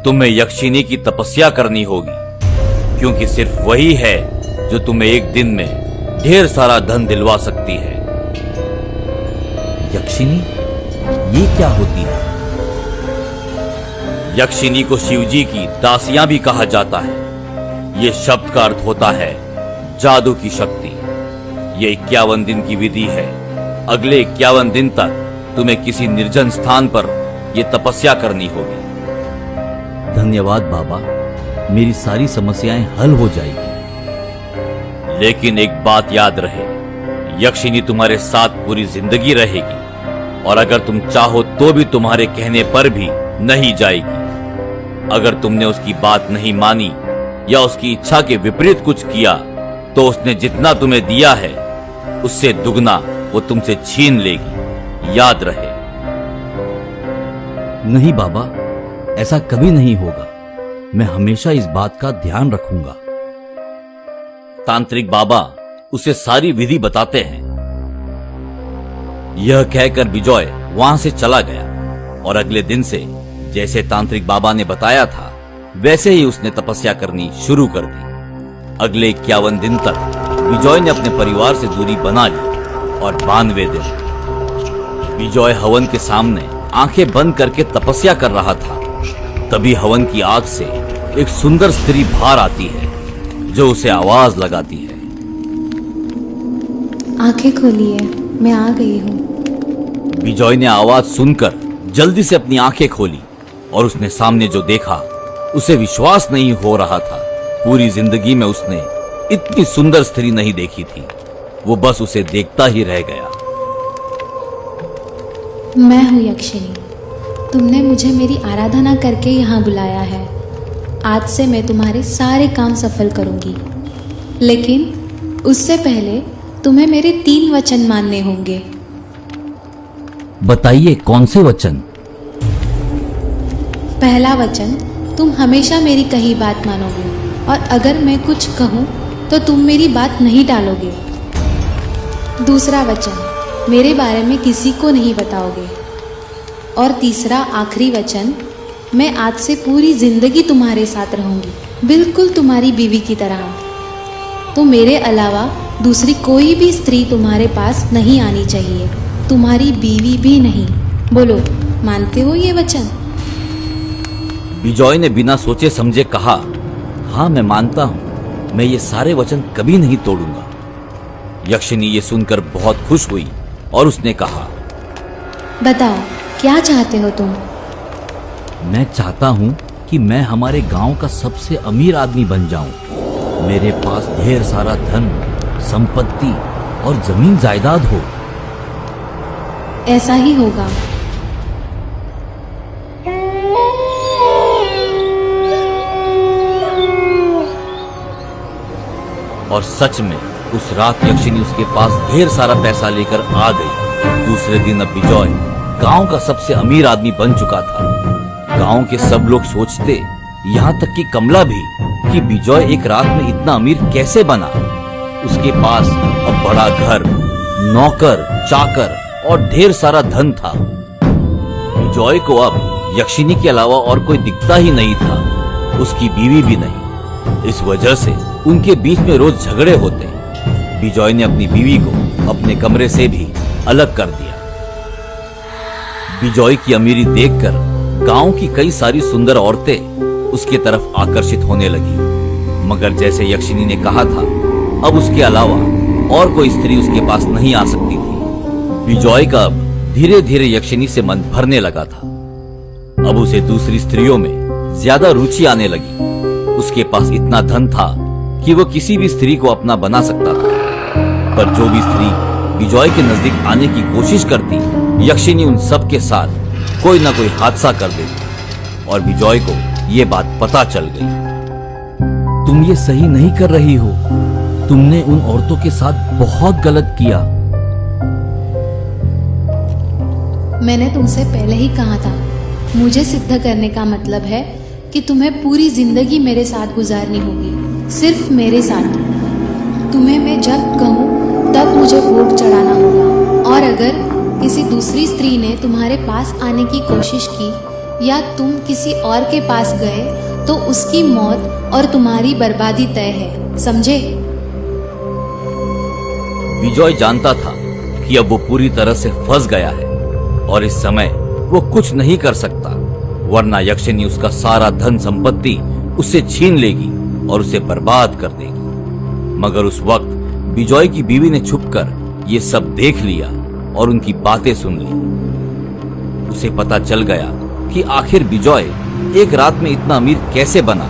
तुम्हें यक्षिनी की तपस्या करनी होगी, क्योंकि सिर्फ वही है जो तुम्हें एक दिन में ढेर सारा धन दिलवा सकती है। यक्षिनी, ये क्या होती है? यक्षिनी को शिवजी की दासियां भी कहा जाता है। ये शब्द का अर्थ होता है जादू की शक्ति। ये 51 दिन की विधि है। अगले 51 दिन तक तुम्हें किसी निर्जन स्थान पर यह तपस्या करनी होगी। धन्यवाद बाबा, मेरी सारी समस्याएं हल हो जाएगी। लेकिन एक बात याद रहे, यक्षिनी तुम्हारे साथ पूरी जिंदगी रहेगी, और अगर तुम चाहो तो भी तुम्हारे कहने पर भी नहीं जाएगी। अगर तुमने उसकी बात नहीं मानी या उसकी इच्छा के विपरीत कुछ किया, तो उसने जितना तुम्हें दिया है उससे दुगना वो तुमसे छीन लेगी। याद रहे। नहीं बाबा, ऐसा कभी नहीं होगा। मैं हमेशा इस बात का ध्यान रखूंगा। तांत्रिक बाबा उसे सारी विधि बताते हैं। यह कहकर विजय वहां से चला गया, और अगले दिन से जैसे तांत्रिक बाबा ने बताया था वैसे ही उसने तपस्या करनी शुरू कर दी। अगले 51 दिन तक विजय ने अपने परिवार से दूरी बना ली, और 92वें दिन विजय हवन के सामने आंखें बंद करके तपस्या कर रहा था। तभी हवन की आग से एक सुंदर स्त्री बाहर आती है, जो उसे आवाज लगाती है। आंखें खोलिए, मैं आ गई हूँ। विजय ने आवाज सुनकर जल्दी से अपनी आंखें खोली, और उसने सामने जो देखा उसे विश्वास नहीं हो रहा था। पूरी जिंदगी में उसने इतनी सुंदर स्त्री नहीं देखी थी। वो बस उसे देखता ही रह गया। मैं हूँ यक्षिनी। तुमने मुझे मेरी आराधना करके यहाँ बुलाया है। आज से मैं तुम्हारे सारे काम सफल करूंगी, लेकिन उससे पहले तुम्हें मेरे 3 वचन मानने होंगे। बताइए, कौन से वचन? पहला वचन, तुम हमेशा मेरी कही बात मानोगे, और अगर मैं कुछ कहूँ तो तुम मेरी बात नहीं टालोगे। दूसरा वचन, मेरे बारे में किसी को नहीं बताओगे। और तीसरा आखिरी वचन, मैं आज से पूरी जिंदगी तुम्हारे साथ रहूंगी, बिल्कुल तुम्हारी बीवी की तरह। तो मेरे अलावा दूसरी कोई भी स्त्री तुम्हारे पास नहीं आनी चाहिए, तुम्हारी बीवी भी नहीं। बोलो, मानते हो ये वचन? विजय ने बिना सोचे समझे कहा, हाँ मैं मानता हूं। मैं ये सारे वचन कभी नहीं तोड़ूंगा। यक्षिनी ये सुनकर बहुत खुश हुई, और उसने कहा, बताओ, क्या चाहते हो तुम? मैं चाहता हूँ कि मैं हमारे गांव का सबसे अमीर आदमी बन जाऊं। मेरे पास ढेर सारा धन, संपत्ति और जमीन जायदाद हो। ऐसा ही होगा। और सच में उस रात यक्षिनी उसके पास ढेर सारा पैसा लेकर आ गई। दूसरे दिन अब विजय गांव का सबसे अमीर आदमी बन चुका था। गांव के सब लोग सोचते, यहाँ तक कि कमला भी, कि विजय एक रात में इतना अमीर कैसे बना। उसके पास अब बड़ा घर, नौकर, चाकर और ढेर सारा धन था। विजय को अब यक्षिनी के अलावा और कोई दिखता ही नहीं था, उसकी बीवी भी नहीं। इस वजह से उनके बीच में रोज झगड़े होते। विजय ने अपनी बीवी को अपने कमरे से भी अलग कर दिया। विजय की अमीरी देखकर गांव की कई सारी सुंदर औरतें उसकी तरफ आकर्षित होने लगी, मगर जैसे यक्षिनी ने कहा था, अब उसके अलावा और कोई स्त्री उसके पास नहीं आ सकती थी। विजय का अब धीरे धीरे यक्षिनी से मन भरने लगा था। अब उसे दूसरी स्त्रियों में ज्यादा रुचि आने लगी। उसके पास इतना धन था कि वो किसी भी स्त्री को अपना बना सकता था, पर जो भी स्त्री विजय के नजदीक आने की कोशिश करती, यक्षिनी उन सब के साथ कोई ना कोई हादसा कर देती, और विजय को ये बात पता चल गई। तुम ये सही नहीं कर रही हो। तुमने उन औरतों के साथ बहुत गलत किया। मैंने तुमसे पहले ही कहा था, मुझे सिद्ध करने का मतलब है कि तुम्हें पूरी जिंदगी मेरे साथ गुजारनी होगी, सिर्फ मेरे साथ। तुम्हें मैं जब कहूँ तब मुझे भोग चढ़ाना होगा, और अगर किसी दूसरी स्त्री ने तुम्हारे पास आने की कोशिश की या तुम किसी और के पास गए तो उसकी मौत और तुम्हारी बर्बादी तय है, समझे? विजय जानता था कि अब वो पूरी तरह से फंस गया है और इस समय वो कुछ नहीं कर सकता, वरना यक्षिनी उसका सारा धन संपत्ति उससे छीन लेगी और उसे बर्बाद कर देगी। मगर उस वक्त विजय की बीवी ने छुपकर ये सब देख लिया और उनकी बातें सुन ली। उसे पता चल गया कि आखिर विजय एक रात में इतना अमीर कैसे बना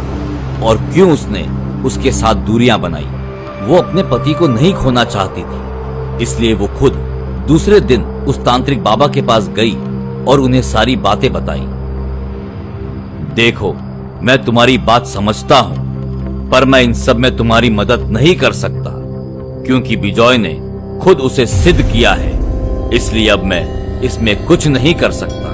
और क्यों उसने उसके साथ दूरियां बनाई। वो अपने पति को नहीं खोना चाहती थी, इसलिए वो खुद दूसरे दिन उस तांत्रिक बाबा के पास गई और उन्हें सारी बातें बताई। देखो, मैं तुम्हारी बात समझता हूं, पर मैं इन सब में तुम्हारी मदद नहीं कर सकता, क्योंकि विजय ने खुद उसे सिद्ध किया है, इसलिए अब मैं इसमें कुछ नहीं कर सकता।